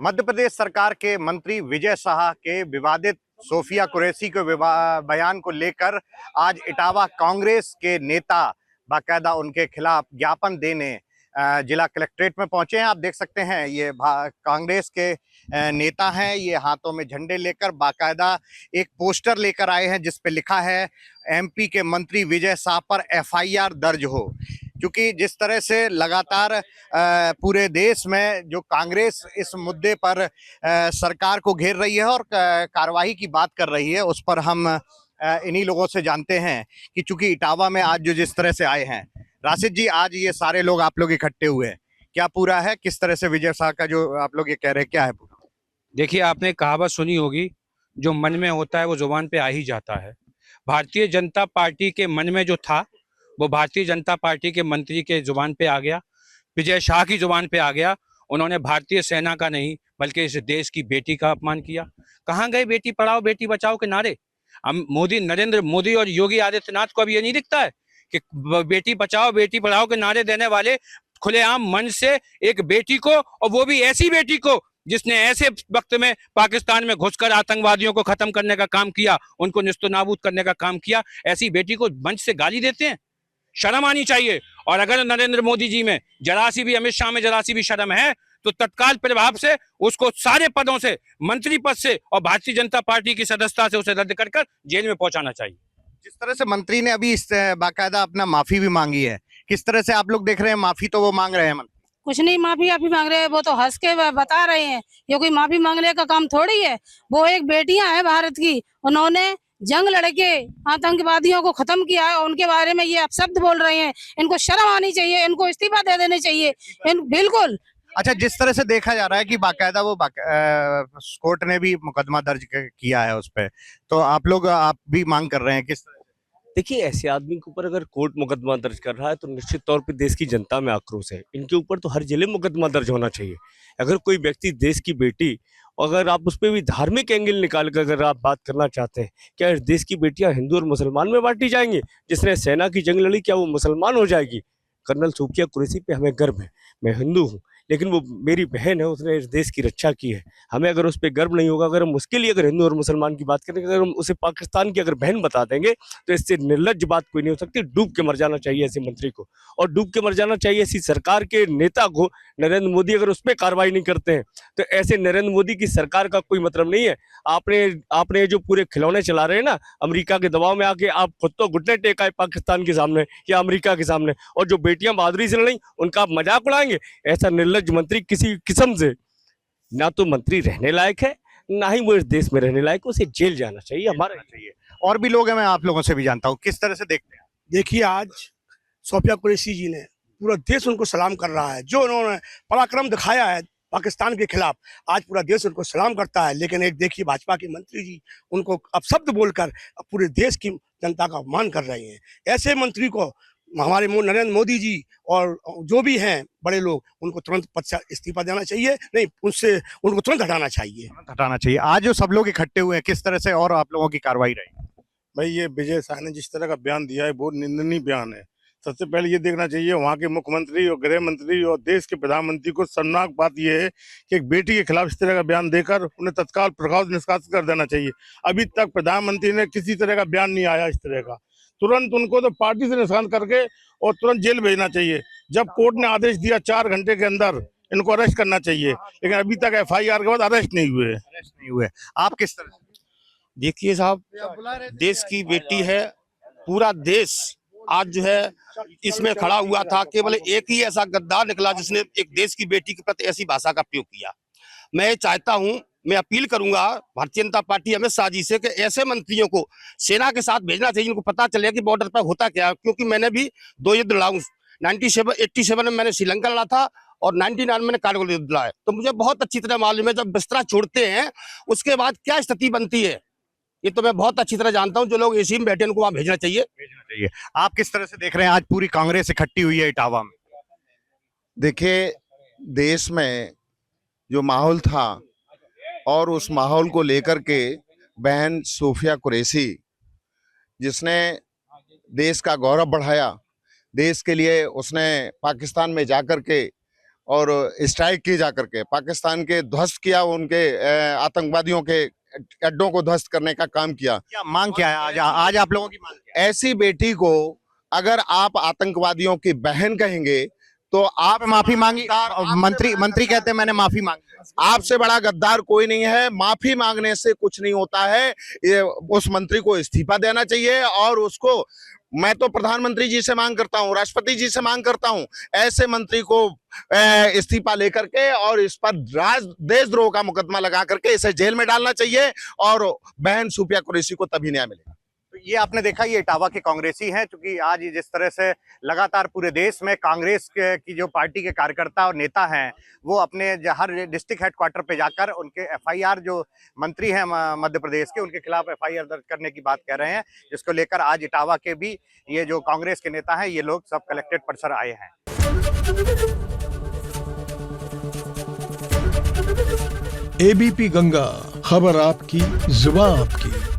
मध्य प्रदेश सरकार के मंत्री विजय शाह के विवादित सोफिया कुरैशी के बयान को लेकर आज इटावा कांग्रेस के नेता बाकायदा उनके खिलाफ ज्ञापन देने जिला कलेक्ट्रेट में पहुंचे हैं। आप देख सकते हैं ये कांग्रेस के नेता हैं, ये हाथों में झंडे लेकर बाकायदा एक पोस्टर लेकर आए हैं जिस पे लिखा है एमपी के मंत्री विजय शाह पर एफआईआर दर्ज हो। क्योंकि जिस तरह से लगातार पूरे देश में जो कांग्रेस इस मुद्दे पर सरकार को घेर रही है और कार्रवाई की बात कर रही है, उस पर हम इन्हीं लोगों से जानते हैं कि चूंकि इटावा में आज जो जिस तरह से आए हैं, राशिद जी, आज ये सारे लोग आप लोग इकट्ठे हुए हैं, क्या पूरा है? किस तरह से विजय शाह का जो आप लोग ये कह रहे हैं, क्या है पूरा? देखिए, आपने कहावत सुनी होगी, जो मन में होता है वो जुबान पे आ ही जाता है। भारतीय जनता पार्टी के मन में जो था वो भारतीय जनता पार्टी के मंत्री के जुबान पे आ गया, विजय शाह की जुबान पे आ गया। उन्होंने भारतीय सेना का नहीं बल्कि इस देश की बेटी का अपमान किया। कहाँ गए बेटी पढ़ाओ बेटी बचाओ के नारे? हम नरेंद्र मोदी और योगी आदित्यनाथ को अब ये नहीं दिखता है कि बेटी बचाओ बेटी पढ़ाओ के नारे देने वाले खुलेआम मन से एक बेटी को, और वो भी ऐसी बेटी को जिसने ऐसे वक्त में पाकिस्तान में घुसकर आतंकवादियों को खत्म करने का काम किया, उनको निस्तनाबूद करने का काम किया, ऐसी बेटी को मंच से गाली देते हैं? शर्म आनी चाहिए। और अगर नरेंद्र मोदी जी में जरा सी भी, अमित शाह में जरा सी भी शर्म है तो तत्काल प्रभाव से उसको सारे पदों से, मंत्री पद से और भारतीय जनता पार्टी की सदस्यता से उसे रद्द कर जेल में पहुंचाना चाहिए। जिस तरह से मंत्री ने अभी इस बाकायदा अपना माफी भी मांगी है, किस तरह से आप लोग देख रहे हैं? माफी तो वो मांग रहे हैं, कुछ नहीं माफी मांग रहे हैं, वो तो हंस के बता रहे हैं। ये कोई माफी मांगने का काम थोड़ी है। वो एक बेटियां हैं भारत की, उन्होंने जंग लड़के आतंकवादियों को खत्म किया है, उनके बारे में ये अपशब्द बोल रहे हैं। इनको शर्म आनी चाहिए, इनको इस्तीफा दे देने चाहिए। बिल्कुल। अच्छा, जिस तरह से देखा जा रहा है कि बाकायदा वो कोर्ट ने भी मुकदमा दर्ज किया है उस पर, तो आप भी मांग कर रहे हैं किस तरह? देखिए, ऐसे आदमी के ऊपर अगर कोर्ट मुकदमा दर्ज कर रहा है तो निश्चित तौर पे देश की जनता में आक्रोश है। इनके ऊपर तो हर जिले में मुकदमा दर्ज होना चाहिए। अगर कोई व्यक्ति देश की बेटी, अगर आप उस पर भी धार्मिक एंगल निकाल कर अगर आप बात करना चाहते हैं, क्या इस देश की बेटियां हिंदू और मुसलमान में बांटी जाएंगी? जिसने सेना की जंग लड़ी, क्या वो मुसलमान हो जाएगी? कर्नल सोफिया कुरैशी पे हमें गर्व है। मैं हिंदू हूँ, लेकिन वो मेरी बहन है, उसने इस देश की रक्षा की है। हमें अगर उस पर गर्व नहीं होगा, अगर हम उसके लिए अगर हिंदू और मुसलमान की बात करें, अगर हम उसे पाकिस्तान की अगर बहन बता देंगे, तो इससे निर्लज्ज बात कोई नहीं हो सकती। डूब के मर जाना चाहिए ऐसे मंत्री को, और डूब के मर जाना चाहिए ऐसी सरकार के नेता को। नरेंद्र मोदी अगर उस पर कार्रवाई नहीं करते हैं तो ऐसे नरेंद्र मोदी की सरकार का कोई मतलब नहीं है। आपने जो पूरे खिलौने चला रहे हैं ना, अमेरिका के दबाव में आके आप खुद तो घुटने टेक आए पाकिस्तान के सामने या अमेरिका के सामने, और जो बेटियां बहादुरी से लड़ी उनका आप मजाक उड़ाएंगे? ऐसा निर्लज्ज मंत्री किसी किस्म से ना तो मंत्री रहने लायक है, ना ही वो इस देश में रहने लायक। उसे जेल जाना चाहिए। हमारा चाहिए। और भी लोग हैं, मैं आप लोगों से भी जानता हूँ, किस तरह से देखते हैं? देखिए, आज सोफिया कुरैशी जी ने, पूरा देश उनको सलाम कर रहा है। जो उन्होंने पराक्रम दिखाया है पाकिस्तान के खिलाफ, आज पूरा देश उनको सलाम करता है। लेकिन एक देखिए, भाजपा के मंत्री जी उनको अपशब्द बोलकर पूरे देश की जनता का अपमान कर रहे हैं। ऐसे मंत्री को हमारे नरेंद्र मोदी जी और जो भी हैं बड़े लोग, उनको तुरंत पद से इस्तीफा देना चाहिए, नहीं उससे उनको तुरंत हटाना चाहिए। आज जो सब लोग इकट्ठे हुए हैं, किस तरह से और आप लोगों की कार्रवाई रही? भाई, ये विजय शाह ने जिस तरह का बयान दिया है बहुत निंदनीय बयान है। सबसे पहले ये देखना चाहिए वहाँ के मुख्यमंत्री और गृह मंत्री और देश के प्रधानमंत्री को शर्मनाक बात यह है कि एक बेटी के खिलाफ इस तरह का बयान देकर उन्हें तत्काल प्रभाव निष्कासित कर देना चाहिए। अभी तक प्रधानमंत्री ने किसी तरह का बयान नहीं आया इस तरह का। तुरंत उनको तो पार्टी से निष्कासित करके और तुरंत जेल भेजना चाहिए। जब कोर्ट ने आदेश दिया 4 घंटे के अंदर इनको अरेस्ट करना चाहिए, लेकिन अभी तक FIR के बाद अरेस्ट नहीं हुए। आप किस तरह? देखिए साहब, देश की बेटी है, पूरा देश आज जो है इसमें खड़ा हुआ था। केवल एक ही ऐसा गद्दार निकला जिसने एक देश की बेटी के प्रति ऐसी भाषा का प्रयोग किया। मैं चाहता हूं, मैं अपील करूंगा भारतीय जनता पार्टी अमित शाह जी से कि ऐसे मंत्रियों को सेना के साथ भेजना चाहिए। इनको पता चले कि बॉर्डर पर होता क्या है। क्योंकि मैंने भी 2 युद्ध लड़ा हूँ। 87 में मैंने श्रीलंका लड़ा था और 99 में मैंने कारगिल युद्ध लड़ा है। तो मुझे बहुत अच्छी तरह मालूम है जब बिस्तरा छोड़ते हैं उसके बाद क्या स्थिति बनती है। ये तो मैं बहुत अच्छी तरह जानता हूं। जो लोग एसी में बैठे उनको वहां भेजना चाहिए। आप किस तरह से देख रहे हैं? आज पूरी कांग्रेस इकट्ठी हुई है इटावा में। देखिए, देश में जो माहौल था और उस माहौल को लेकर के बहन सोफिया कुरैशी, जिसने देश का गौरव बढ़ाया, देश के लिए उसने पाकिस्तान में जाकर के और स्ट्राइक की जा करके पाकिस्तान के ध्वस्त किया, उनके आतंकवादियों के अड्डों को ध्वस्त करने का काम किया। क्या मांग क्या है आज आप लोगों की मांग क्या है? ऐसी बेटी को अगर आप आतंकवादियों की बहन कहेंगे तो आप माफी मांगी, मंत्री कहते हैं मैंने माफी मांगी। आपसे बड़ा गद्दार कोई नहीं है। माफी मांगने से कुछ नहीं होता है। ये उस मंत्री को इस्तीफा देना चाहिए और उसको, मैं तो प्रधानमंत्री जी से मांग करता हूं, राष्ट्रपति जी से मांग करता हूं, ऐसे मंत्री को इस्तीफा लेकर के और इस पर देशद्रोह का मुकदमा लगा करके इसे जेल में डालना चाहिए और बहन सूफिया कुरैशी को तभी न्याय मिलेगा। तो ये आपने देखा, ये इटावा के कांग्रेसी हैं, क्योंकि आज जिस तरह से लगातार पूरे देश में कांग्रेस की जो पार्टी के कार्यकर्ता और नेता हैं वो अपने हर डिस्ट्रिक्ट हेडक्वार्टर पे जाकर उनके एफआईआर, जो मंत्री हैं मध्य प्रदेश के, उनके खिलाफ एफआईआर दर्ज करने की बात कह रहे हैं, जिसको लेकर आज इटावा के भी ये जो कांग्रेस के नेता हैं ये लोग सब कलेक्टेड परिसर आए हैं। एबीपी गंगा, खबर आपकी, जुबान आपकी।